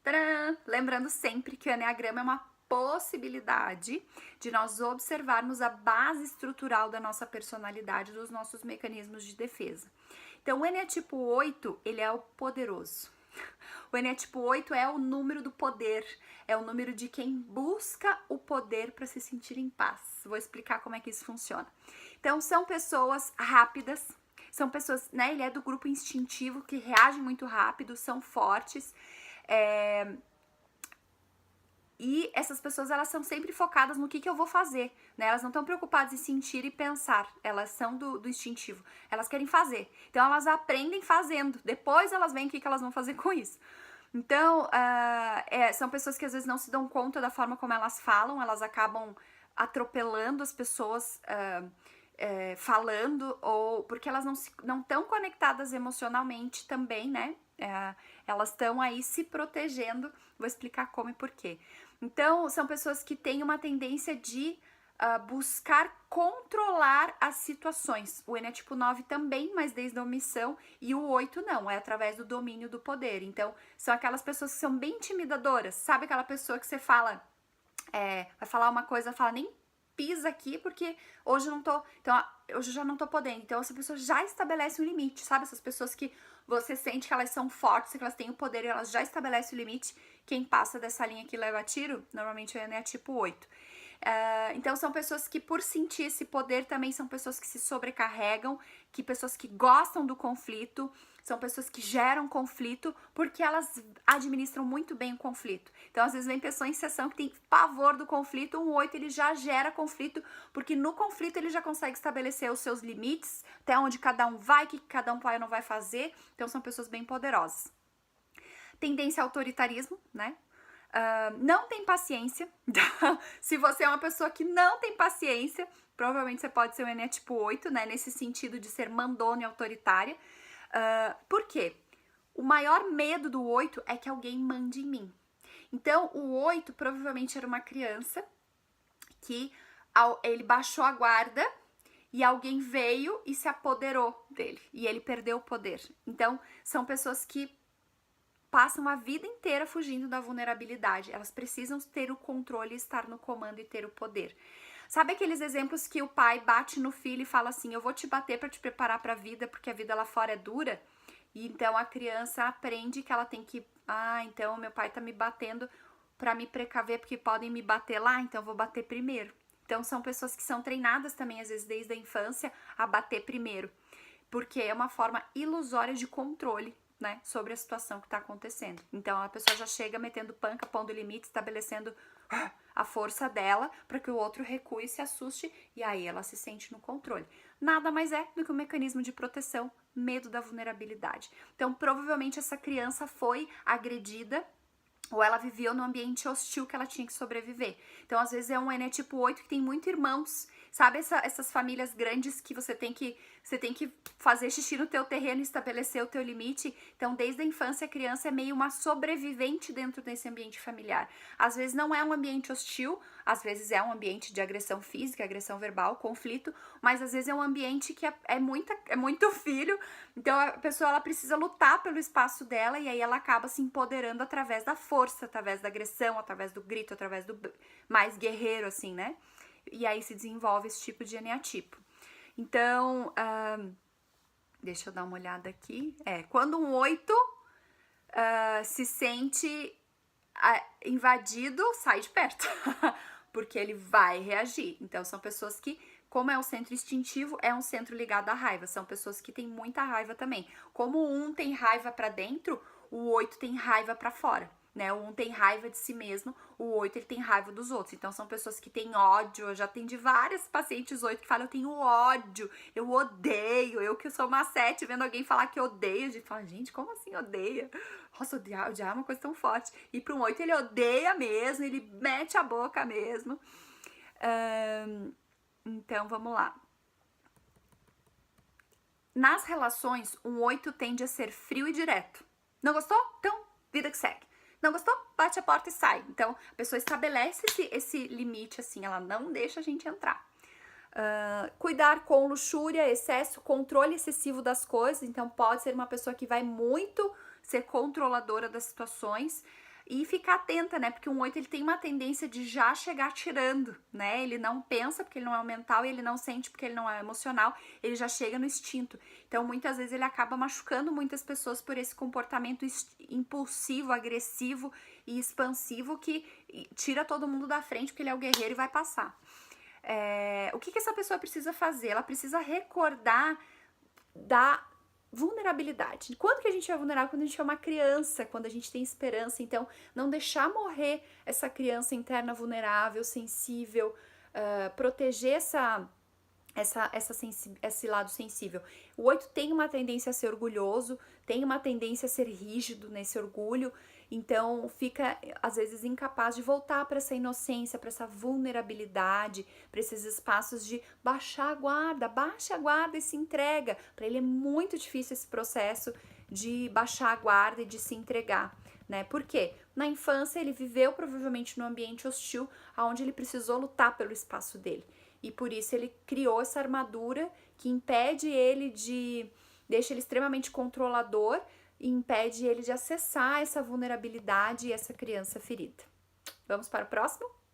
Tcharam! Lembrando sempre que o Eneagrama é uma possibilidade de nós observarmos a base estrutural da nossa personalidade, dos nossos mecanismos de defesa. Então, o Eneatipo 8, ele é o poderoso. O Eneatipo 8 é o número do poder, é o número de quem busca o poder para se sentir em paz. Vou explicar como é que isso funciona. Então, são pessoas rápidas, são pessoas, né, ele é do grupo instintivo, que reage muito rápido, são fortes, e essas pessoas, elas são sempre focadas no que eu vou fazer, né? Elas não estão preocupadas em sentir e pensar, elas são do instintivo, elas querem fazer. Então, elas aprendem fazendo, depois elas veem o que elas vão fazer com isso. Então, são pessoas que às vezes não se dão conta da forma como elas falam, elas acabam atropelando as pessoas falando, ou porque elas não estão conectadas emocionalmente também, né? Elas estão aí se protegendo, vou explicar como e por quê. Então, são pessoas que têm uma tendência de buscar controlar as situações. O Eneatipo 9 também, mas desde a omissão, e o 8 não, é através do domínio do poder. Então, são aquelas pessoas que são bem intimidadoras, sabe aquela pessoa que você fala, vai falar uma coisa, fala, nem pisa aqui, porque hoje eu não tô, então, hoje eu já não tô podendo. Então, essa pessoa já estabelece um limite, sabe? Essas pessoas que você sente que elas são fortes, que elas têm o poder e elas já estabelecem o limite. Quem passa dessa linha que leva tiro, normalmente é tipo 8. Então, são pessoas que, por sentir esse poder, também são pessoas que se sobrecarregam, pessoas que gostam do conflito, são pessoas que geram conflito, porque elas administram muito bem o conflito. Então, às vezes, vem pessoa em sessão que tem pavor do conflito, um 8 ele já gera conflito, porque no conflito ele já consegue estabelecer os seus limites, até onde cada um vai, o que cada um vai ou não vai fazer. Então, são pessoas bem poderosas. Tendência ao autoritarismo, né? Não tem paciência. Se você é uma pessoa que não tem paciência, provavelmente você pode ser um Eneatipo 8, né? Nesse sentido de ser mandona e autoritária. Por quê? O maior medo do 8 é que alguém mande em mim. Então, o 8 provavelmente era uma criança que ele baixou a guarda e alguém veio e se apoderou dele. E ele perdeu o poder. Então, são pessoas que passam a vida inteira fugindo da vulnerabilidade. Elas precisam ter o controle, estar no comando e ter o poder. Sabe aqueles exemplos que o pai bate no filho e fala assim, eu vou te bater para te preparar para a vida, porque a vida lá fora é dura? E então a criança aprende que ela tem que, então meu pai tá me batendo para me precaver, porque podem me bater lá, então eu vou bater primeiro. Então são pessoas que são treinadas também, às vezes desde a infância, a bater primeiro, porque é uma forma ilusória de controle, né, sobre a situação que está acontecendo. Então a pessoa já chega metendo panca, pondo limite, estabelecendo a força dela para que o outro recue e se assuste, e aí ela se sente no controle. Nada mais é do que um mecanismo de proteção, medo da vulnerabilidade. Então provavelmente essa criança foi agredida ou ela viveu num ambiente hostil que ela tinha que sobreviver. Então, às vezes, é um Eneatipo 8 que tem muitos irmãos. Sabe essas famílias grandes que você tem que fazer xixi no teu terreno e estabelecer o teu limite? Então, desde a infância, a criança é meio uma sobrevivente dentro desse ambiente familiar. Às vezes, não é um ambiente hostil, às vezes é um ambiente de agressão física, agressão verbal, conflito, mas às vezes é um ambiente que é muito filho. Então, a pessoa ela precisa lutar pelo espaço dela e aí ela acaba se empoderando através da força, através da agressão, através do grito, através do mais guerreiro, assim, né? E aí se desenvolve esse tipo de eneatipo. Então, deixa eu dar uma olhada aqui. Quando um 8 se sente invadido, sai de perto, porque ele vai reagir. Então, são pessoas que, como é um centro instintivo, é um centro ligado à raiva. São pessoas que têm muita raiva também. Como um tem raiva para dentro, o 8 tem raiva para fora. Né? O 1 tem raiva de si mesmo, o 8 ele tem raiva dos outros. Então são pessoas que têm ódio. Eu já atendi várias pacientes 8 que falam, eu tenho ódio, eu odeio. Eu que sou uma 7, vendo alguém falar que odeia, de falar, gente, como assim odeia? Nossa, odiar é uma coisa tão forte. E para um 8 ele odeia mesmo, ele mete a boca mesmo. Então vamos lá. Nas relações, um 8 tende a ser frio e direto. Não gostou? Então, vida que segue. Não gostou? Bate a porta e sai. Então, a pessoa estabelece esse limite, assim, ela não deixa a gente entrar. Cuidar com luxúria, excesso, controle excessivo das coisas. Então, pode ser uma pessoa que vai muito ser controladora das situações. E ficar atenta, né? Porque um 8 ele tem uma tendência de já chegar tirando, né? Ele não pensa porque ele não é o mental e ele não sente porque ele não é emocional, ele já chega no instinto. Então, muitas vezes ele acaba machucando muitas pessoas por esse comportamento impulsivo, agressivo e expansivo que tira todo mundo da frente porque ele é o guerreiro e vai passar. O que essa pessoa precisa fazer? Ela precisa recordar da vulnerabilidade. Quando que a gente é vulnerável? Quando a gente é uma criança, quando a gente tem esperança. Então, não deixar morrer essa criança interna vulnerável, sensível, proteger esse lado sensível. O 8 tem uma tendência a ser orgulhoso, tem uma tendência a ser rígido nesse orgulho, então fica às vezes incapaz de voltar para essa inocência, para essa vulnerabilidade, para esses espaços de baixar a guarda, baixa a guarda e se entrega. Para ele é muito difícil esse processo de baixar a guarda e de se entregar. Né? Por quê? Na infância ele viveu provavelmente num ambiente hostil, onde ele precisou lutar pelo espaço dele. E por isso ele criou essa armadura que impede ele deixa ele extremamente controlador e impede ele de acessar essa vulnerabilidade e essa criança ferida. Vamos para o próximo?